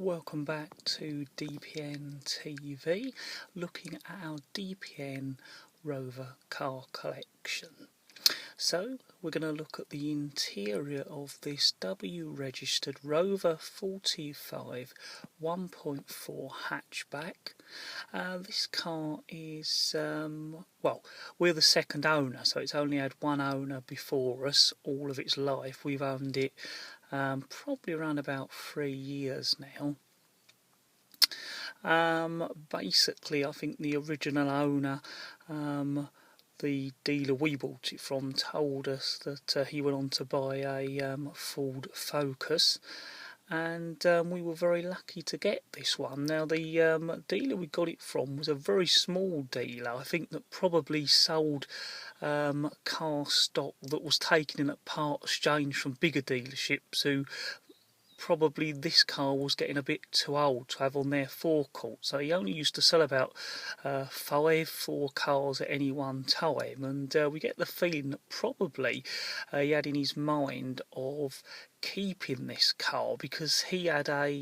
Welcome back to DPN TV, looking at our DPN Rover car collection. So we're going to look at the interior of this W registered Rover 45 1.4 hatchback. This car is, well, we're the second owner, so it's only had one owner before us all of its life. We've owned it probably around about 3 years now. Basically, I think the original owner, the dealer we bought it from, told us that he went on to buy a Ford Focus, and we were very lucky to get this one. Now, the dealer we got it from was a very small dealer. I think that probably sold car stock that was taken in at part exchange from bigger dealerships who probably this car was getting a bit too old to have on their forecourt, so he only used to sell about 4 cars at any one time, and we get the feeling that probably he had in his mind of keeping this car because he had a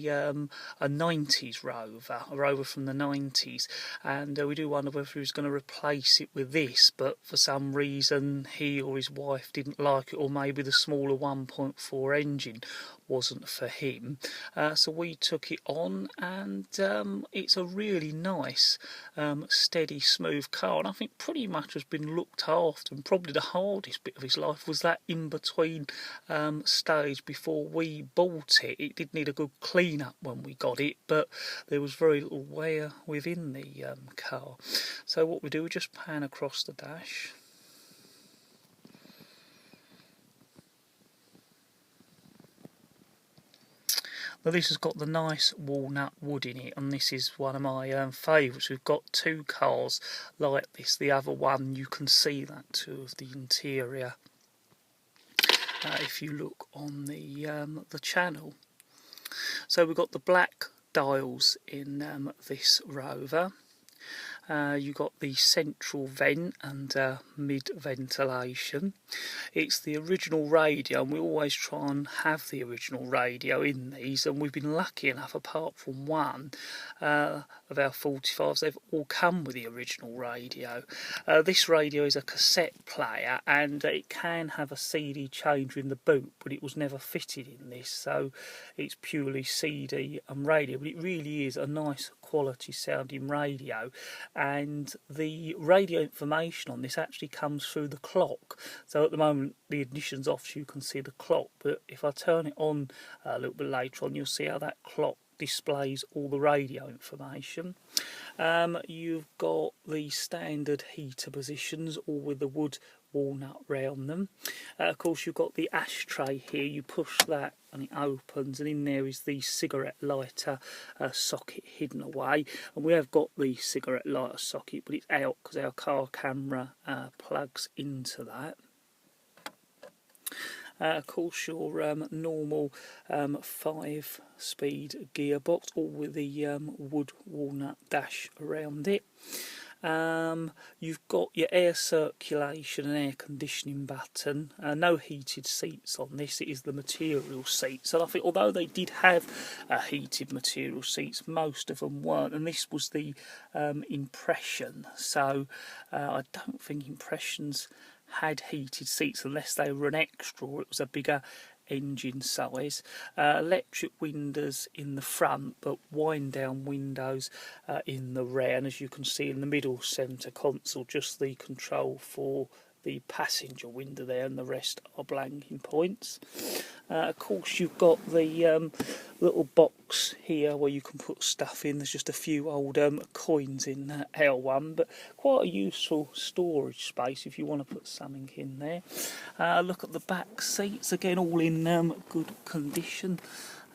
90s Rover, a Rover from the 90s, and we do wonder whether he was going to replace it with this, but for some reason he or his wife didn't like it, or maybe the smaller 1.4 engine wasn't for him. So we took it on, and it's a really nice steady smooth car, and I think pretty much has been looked after, and probably the hardest bit of his life was that in between stage before we bought it. It did need a good clean up when we got it, but there was very little wear within the car. So what we do, we just pan across the dash. Now this has got the nice walnut wood in it, and this is one of my favourites. We've got 2 cars like this. The other one, you can see that too of the interior if you look on the channel. So we've got the black dials in this Rover. You've got the central vent and mid ventilation. It's the original radio, and we always try and have the original radio in these, and we've been lucky enough, apart from one of our 45s, they've all come with the original radio. This radio is a cassette player, and it can have a CD changer in the boot, but it was never fitted in this, so it's purely CD and radio, but it really is a nice quality sounding radio. And the radio information on this actually comes through the clock. So at the moment the ignition's off, so you can see the clock, but if I turn it on a little bit later on, you'll see how that clock displays all the radio information. You've got the standard heater positions, all with the wood walnut round them. Of course, you've got the ashtray here. You push that and it opens, and in there is the cigarette lighter socket hidden away, and we have got the cigarette lighter socket, but it's out because our car camera plugs into that. Of course, your normal 5-speed gearbox, all with the wood walnut dash around it. You've got your air circulation and air conditioning button. No heated seats on this. It is the material seats, and I think although they did have heated material seats, most of them weren't, and this was the Impression, so I don't think Impressions had heated seats unless they were an extra or it was a bigger engine size. Electric windows in the front, but wind down windows in the rear, and as you can see in the middle centre console, just the control for the passenger window there, and the rest are blanking points. Of course, you've got the little box here where you can put stuff in. There's just a few old coins in L1, but quite a useful storage space if you want to put something in there. Look at the back seats, again all in good condition.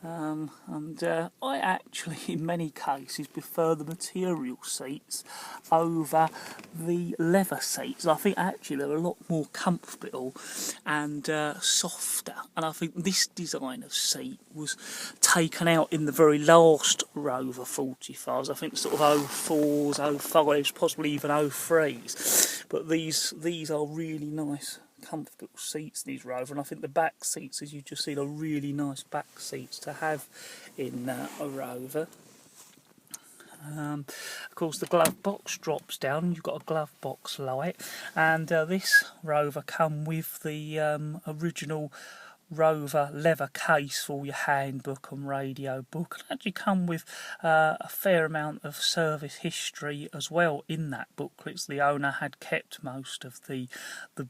And I actually, in many cases, prefer the material seats over the leather seats. I think actually they're a lot more comfortable and softer, and I think this design of seat was taken out in the very last Rover 45s. I think sort of 04s, 05s, possibly even 03s, but these are really nice comfortable seats in his Rover, and I think the back seats, as you just seen, are really nice back seats to have in a Rover. Of course, the glove box drops down and you've got a glove box light, and this Rover come with the original Rover leather case for your handbook and radio book, and actually come with a fair amount of service history as well in that booklet. The owner had kept most of the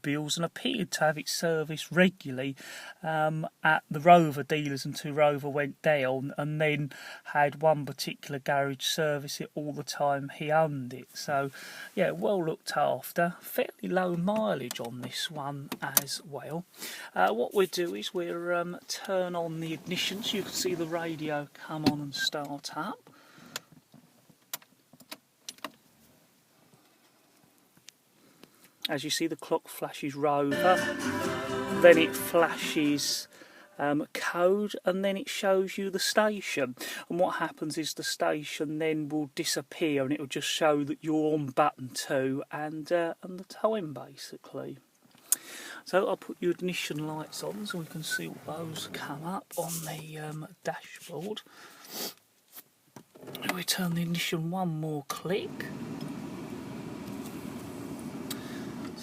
bills and appeared to have it serviced regularly at the Rover dealers until Rover went down, and then had one particular garage service it all the time he owned it. So yeah, well looked after. Fairly low mileage on this one as well. What we'll do is we'll turn on the ignition so you can see the radio come on and start up. As you see, the clock flashes Rover, then it flashes code, and then it shows you the station. And what happens is the station then will disappear and it will just show that you're on button 2 and the time basically. So I'll put your ignition lights on so we can see all those come up on the dashboard. We turn the ignition one more click.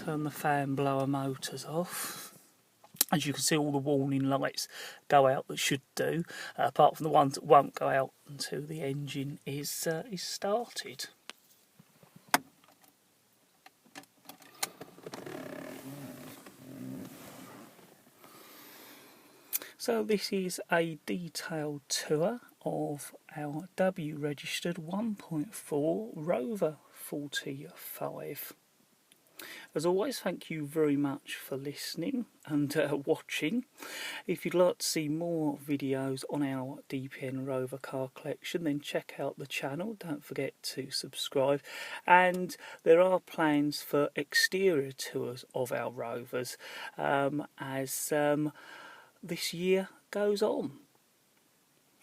Turn the fan blower motors off. As you can see, all the warning lights go out that should do, apart from the ones that won't go out until the engine is started. So this is a detailed tour of our W registered 1.4 Rover 45. As always, thank you very much for listening and watching. If you'd like to see more videos on our DPN Rover car collection, then check out the channel. Don't forget to subscribe. And there are plans for exterior tours of our Rovers as this year goes on.